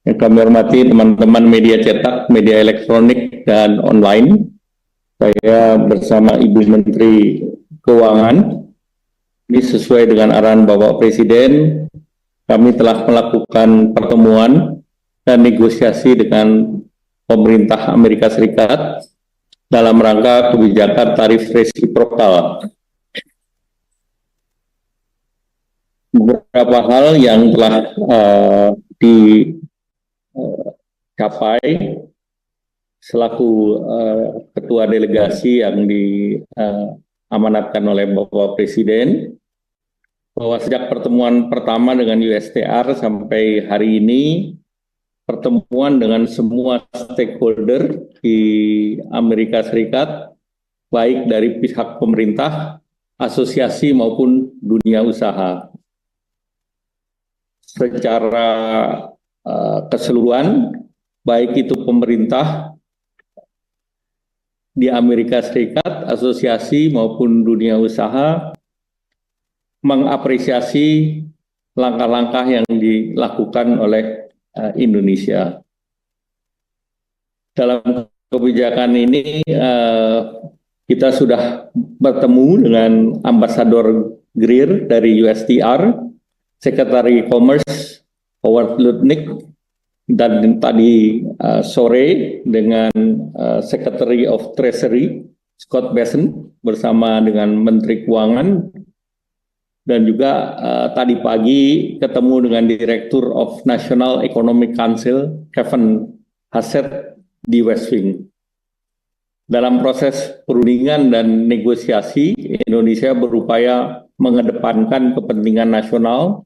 Yang kami hormati teman-teman media cetak, media elektronik, dan online. Saya bersama Ibu Menteri Keuangan. Ini sesuai dengan arahan Bapak Presiden, kami telah melakukan pertemuan dan negosiasi dengan pemerintah Amerika Serikat dalam rangka kebijakan tarif resiprokal. Beberapa hal yang telah dicapai selaku ketua delegasi yang diamanatkan oleh Bapak Presiden, bahwa sejak pertemuan pertama dengan USTR sampai hari ini, pertemuan dengan semua stakeholder di Amerika Serikat, baik dari pihak pemerintah, asosiasi maupun dunia usaha. Secara keseluruhan, baik itu pemerintah di Amerika Serikat, asosiasi maupun dunia usaha, mengapresiasi langkah-langkah yang dilakukan oleh Indonesia. Dalam kebijakan ini, kita sudah bertemu dengan Ambasador Greer dari USTR, Secretary Commerce Howard Lutnick, dan tadi sore dengan Secretary of Treasury Scott Bessent bersama dengan Menteri Keuangan, dan juga tadi pagi ketemu dengan Direktur of National Economic Council Kevin Hassett di West Wing. Dalam proses perundingan dan negosiasi, Indonesia berupaya mengedepankan kepentingan nasional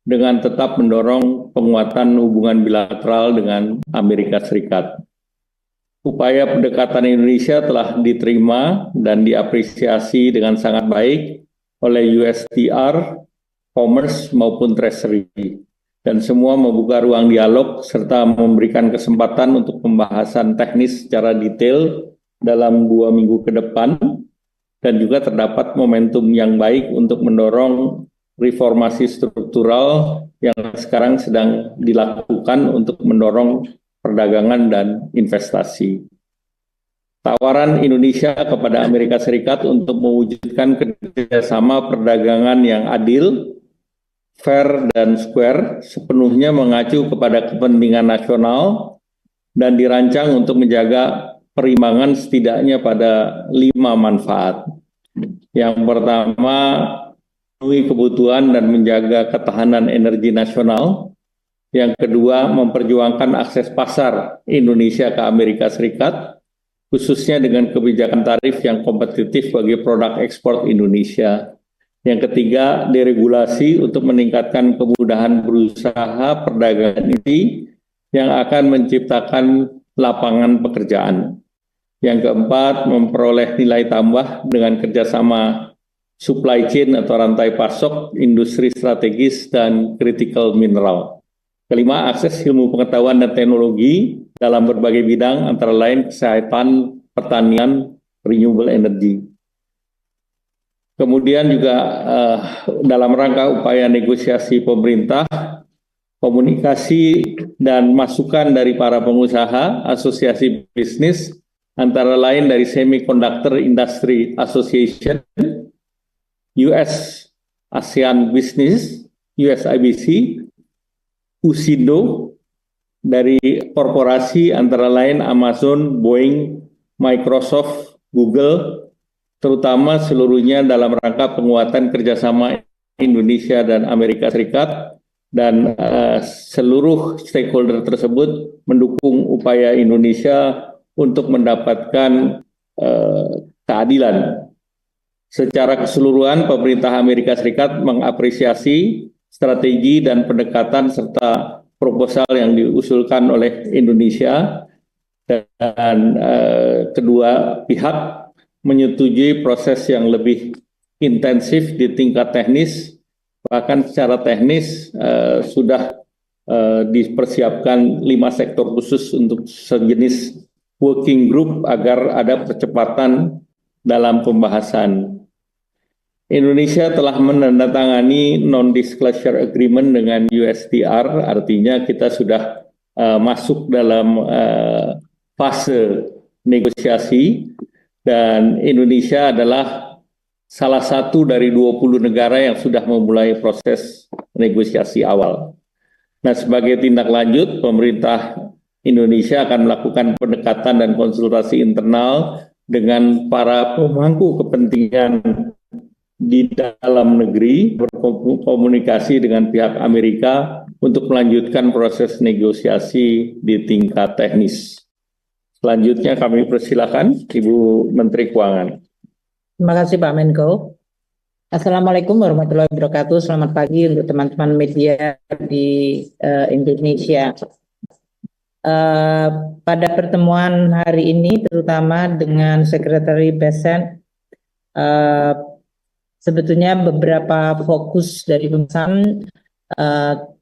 dengan tetap mendorong penguatan hubungan bilateral dengan Amerika Serikat. Upaya pendekatan Indonesia telah diterima dan diapresiasi dengan sangat baik oleh USTR, Commerce maupun Treasury, dan semua membuka ruang dialog serta memberikan kesempatan untuk pembahasan teknis secara detail dalam 2 minggu ke depan, dan juga terdapat momentum yang baik untuk mendorong reformasi struktural yang sekarang sedang dilakukan untuk mendorong perdagangan dan investasi. Tawaran Indonesia kepada Amerika Serikat untuk mewujudkan kerjasama perdagangan yang adil, fair, dan square sepenuhnya mengacu kepada kepentingan nasional dan dirancang untuk menjaga perimbangan setidaknya pada 5 manfaat. Yang pertama, memenuhi kebutuhan dan menjaga ketahanan energi nasional. Yang kedua, memperjuangkan akses pasar Indonesia ke Amerika Serikat, khususnya dengan kebijakan tarif yang kompetitif bagi produk ekspor Indonesia. Yang ketiga, deregulasi untuk meningkatkan kemudahan berusaha perdagangan ini yang akan menciptakan lapangan pekerjaan. Yang keempat, memperoleh nilai tambah dengan kerjasama supply chain atau rantai pasok, industri strategis, dan critical mineral. Kelima, akses ilmu pengetahuan dan teknologi dalam berbagai bidang, antara lain kesehatan, pertanian, renewable energy. Kemudian juga dalam rangka upaya negosiasi pemerintah, komunikasi dan masukan dari para pengusaha, asosiasi bisnis, antara lain dari Semiconductor Industry Association, US ASEAN Business, USIBC, USINDO, dari korporasi antara lain Amazon, Boeing, Microsoft, Google, terutama seluruhnya dalam rangka penguatan kerjasama Indonesia dan Amerika Serikat, dan seluruh stakeholder tersebut mendukung upaya Indonesia untuk mendapatkan keadilan. Secara keseluruhan, pemerintah Amerika Serikat mengapresiasi strategi dan pendekatan serta proposal yang diusulkan oleh Indonesia, dan kedua pihak menyetujui proses yang lebih intensif di tingkat teknis. Bahkan secara teknis sudah dipersiapkan 5 sektor khusus untuk sejenis working group agar ada percepatan dalam pembahasan. Indonesia telah menandatangani non-disclosure agreement dengan USTR, artinya kita sudah masuk dalam fase negosiasi, dan Indonesia adalah salah satu dari 20 negara yang sudah memulai proses negosiasi awal. Nah, sebagai tindak lanjut, pemerintah Indonesia akan melakukan pendekatan dan konsultasi internal dengan para pemangku kepentingan di dalam negeri, berkomunikasi dengan pihak Amerika untuk melanjutkan proses negosiasi di tingkat teknis. Selanjutnya kami persilakan Ibu Menteri Keuangan. Terima kasih Pak Menko. Assalamualaikum warahmatullahi wabarakatuh. Selamat pagi untuk teman-teman media di Indonesia. Pada pertemuan hari ini, terutama dengan Sekretari BESEN, sebetulnya beberapa fokus dari pembahasan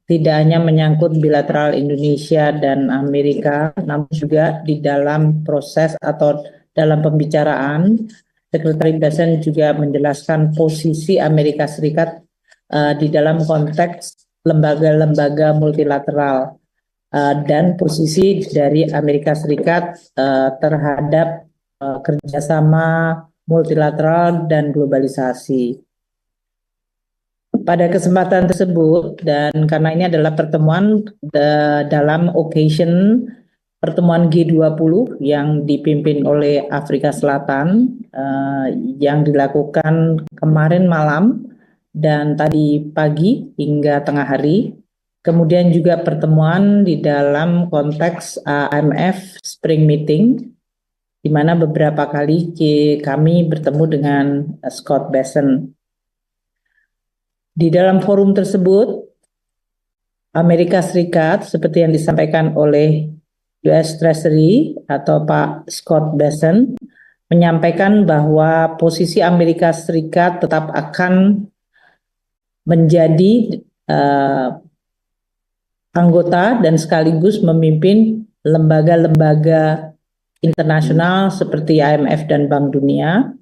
tidak hanya menyangkut bilateral Indonesia dan Amerika, namun juga di dalam proses atau dalam pembicaraan, Sekretari BESEN juga menjelaskan posisi Amerika Serikat di dalam konteks lembaga-lembaga multilateral dan posisi dari Amerika Serikat terhadap kerjasama multilateral dan globalisasi. Pada kesempatan tersebut, dan karena ini adalah pertemuan dalam occasion pertemuan G20 yang dipimpin oleh Afrika Selatan yang dilakukan kemarin malam dan tadi pagi hingga tengah hari. Kemudian juga pertemuan di dalam konteks IMF Spring Meeting, di mana beberapa kali kami bertemu dengan Scott Bessent. Di dalam forum tersebut, Amerika Serikat seperti yang disampaikan oleh US Treasury atau Pak Scott Bessent menyampaikan bahwa posisi Amerika Serikat tetap akan menjadi anggota dan sekaligus memimpin lembaga-lembaga internasional seperti IMF dan Bank Dunia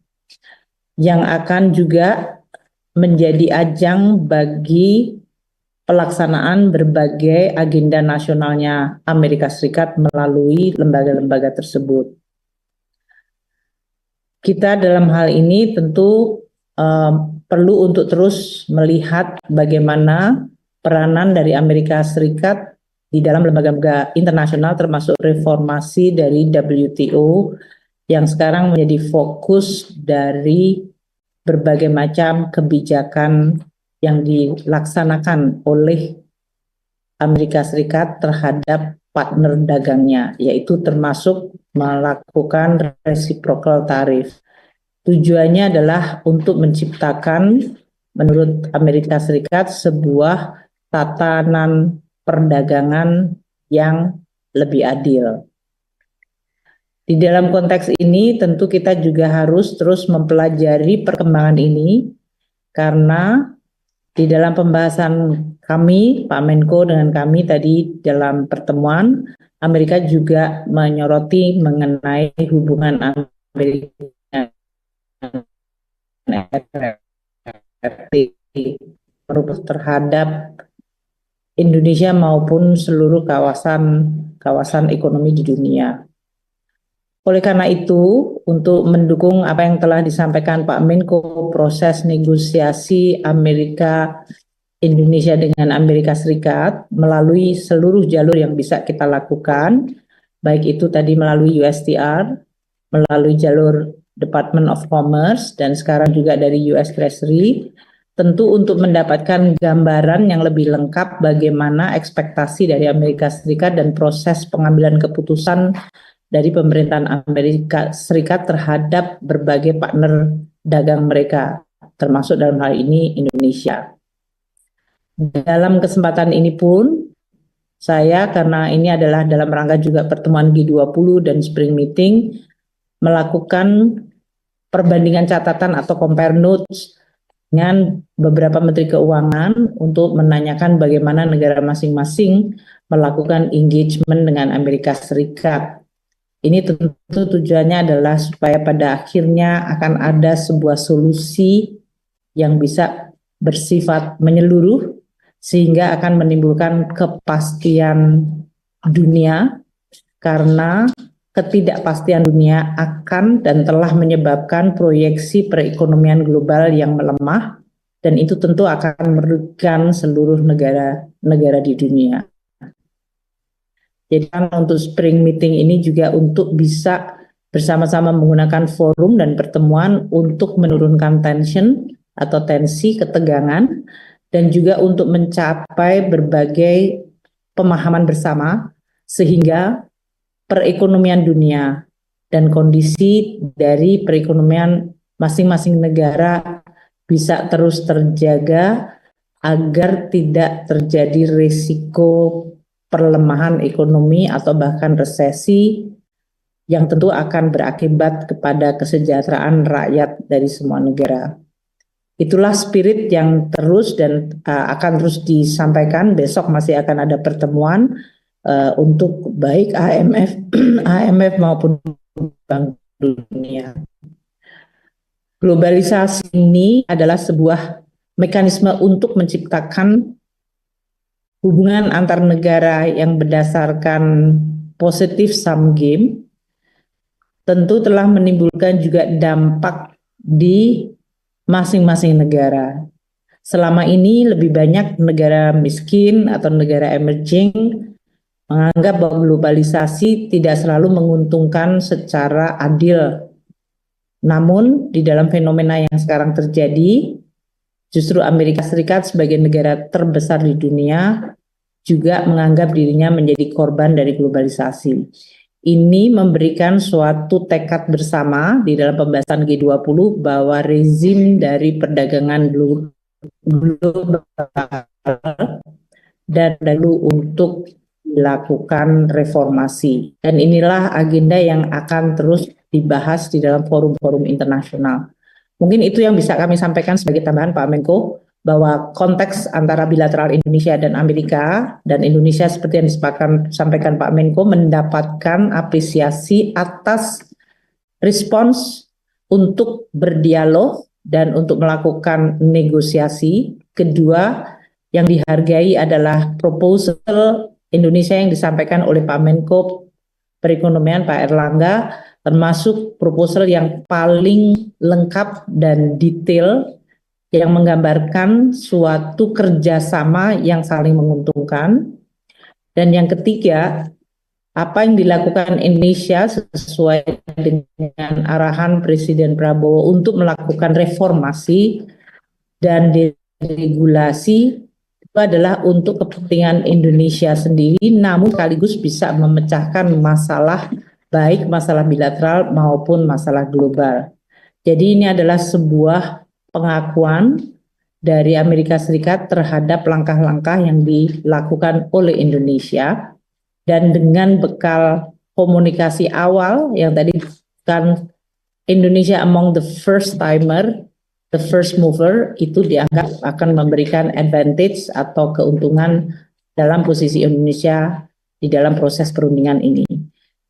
yang akan juga menjadi ajang bagi pelaksanaan berbagai agenda nasionalnya Amerika Serikat melalui lembaga-lembaga tersebut. Kita dalam hal ini tentu perlu untuk terus melihat bagaimana peranan dari Amerika Serikat di dalam lembaga-lembaga internasional termasuk reformasi dari WTO yang sekarang menjadi fokus dari berbagai macam kebijakan yang dilaksanakan oleh Amerika Serikat terhadap partner dagangnya, yaitu termasuk melakukan reciprocal tarif. Tujuannya adalah untuk menciptakan, menurut Amerika Serikat, sebuah tatanan perdagangan yang lebih adil. Di dalam konteks ini tentu kita juga harus terus mempelajari perkembangan ini karena di dalam pembahasan kami, Pak Menko dengan kami tadi dalam pertemuan, Amerika juga menyoroti mengenai hubungan Amerika terhadap Indonesia maupun seluruh kawasan ekonomi di dunia. Oleh karena itu, untuk mendukung apa yang telah disampaikan Pak Menko, proses negosiasi Amerika Indonesia dengan Amerika Serikat melalui seluruh jalur yang bisa kita lakukan, baik itu tadi melalui USTR, melalui jalur Department of Commerce, dan sekarang juga dari US Treasury, tentu untuk mendapatkan gambaran yang lebih lengkap bagaimana ekspektasi dari Amerika Serikat dan proses pengambilan keputusan dari pemerintahan Amerika Serikat terhadap berbagai partner dagang mereka, termasuk dalam hal ini Indonesia. Dalam kesempatan ini pun, saya karena ini adalah dalam rangka juga pertemuan G20 dan Spring Meeting, melakukan perbandingan catatan atau compare notes dengan beberapa menteri keuangan untuk menanyakan bagaimana negara masing-masing melakukan engagement dengan Amerika Serikat. Ini tentu tujuannya adalah supaya pada akhirnya akan ada sebuah solusi yang bisa bersifat menyeluruh sehingga akan menimbulkan kepastian dunia karena ketidakpastian dunia akan dan telah menyebabkan proyeksi perekonomian global yang melemah, dan itu tentu akan merugikan seluruh negara-negara di dunia. Jadi untuk spring meeting ini juga untuk bisa bersama-sama menggunakan forum dan pertemuan untuk menurunkan tensi, ketegangan, dan juga untuk mencapai berbagai pemahaman bersama sehingga perekonomian dunia dan kondisi dari perekonomian masing-masing negara bisa terus terjaga agar tidak terjadi risiko perlemahan ekonomi atau bahkan resesi yang tentu akan berakibat kepada kesejahteraan rakyat dari semua negara. Itulah spirit yang terus dan akan terus disampaikan. Besok masih akan ada pertemuan untuk baik IMF maupun Bank Dunia. Globalisasi ini adalah sebuah mekanisme untuk menciptakan hubungan antar negara yang berdasarkan positive sum game, tentu telah menimbulkan juga dampak di masing-masing negara. Selama ini lebih banyak negara miskin atau negara emerging menganggap bahwa globalisasi tidak selalu menguntungkan secara adil. Namun di dalam fenomena yang sekarang terjadi, justru Amerika Serikat sebagai negara terbesar di dunia juga menganggap dirinya menjadi korban dari globalisasi. Ini memberikan suatu tekad bersama di dalam pembahasan G20 bahwa rezim dari perdagangan global dan lalu untuk dilakukan reformasi. Dan inilah agenda yang akan terus dibahas di dalam forum-forum internasional. Mungkin itu yang bisa kami sampaikan sebagai tambahan Pak Menko, bahwa konteks antara bilateral Indonesia dan Amerika, dan Indonesia seperti yang disampaikan Pak Menko mendapatkan apresiasi atas respons untuk berdialog dan untuk melakukan negosiasi. Kedua, yang dihargai adalah proposal Indonesia yang disampaikan oleh Pak Menko Perekonomian Pak Erlangga, termasuk proposal yang paling lengkap dan detail yang menggambarkan suatu kerjasama yang saling menguntungkan. Dan yang ketiga, apa yang dilakukan Indonesia sesuai dengan arahan Presiden Prabowo untuk melakukan reformasi dan deregulasi itu adalah untuk kepentingan Indonesia sendiri, namun sekaligus bisa memecahkan masalah baik masalah bilateral maupun masalah global. Jadi ini adalah sebuah pengakuan dari Amerika Serikat terhadap langkah-langkah yang dilakukan oleh Indonesia, dan dengan bekal komunikasi awal yang tadi kan Indonesia among the first timer, the first mover, itu dianggap akan memberikan advantage atau keuntungan dalam posisi Indonesia di dalam proses perundingan ini.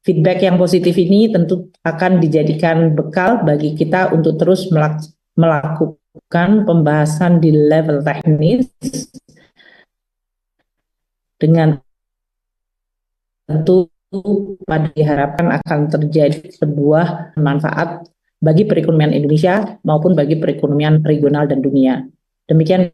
Feedback yang positif ini tentu akan dijadikan bekal bagi kita untuk terus melakukan pembahasan di level teknis, dengan tentu pada diharapkan akan terjadi sebuah manfaat bagi perekonomian Indonesia maupun bagi perekonomian regional dan dunia. Demikian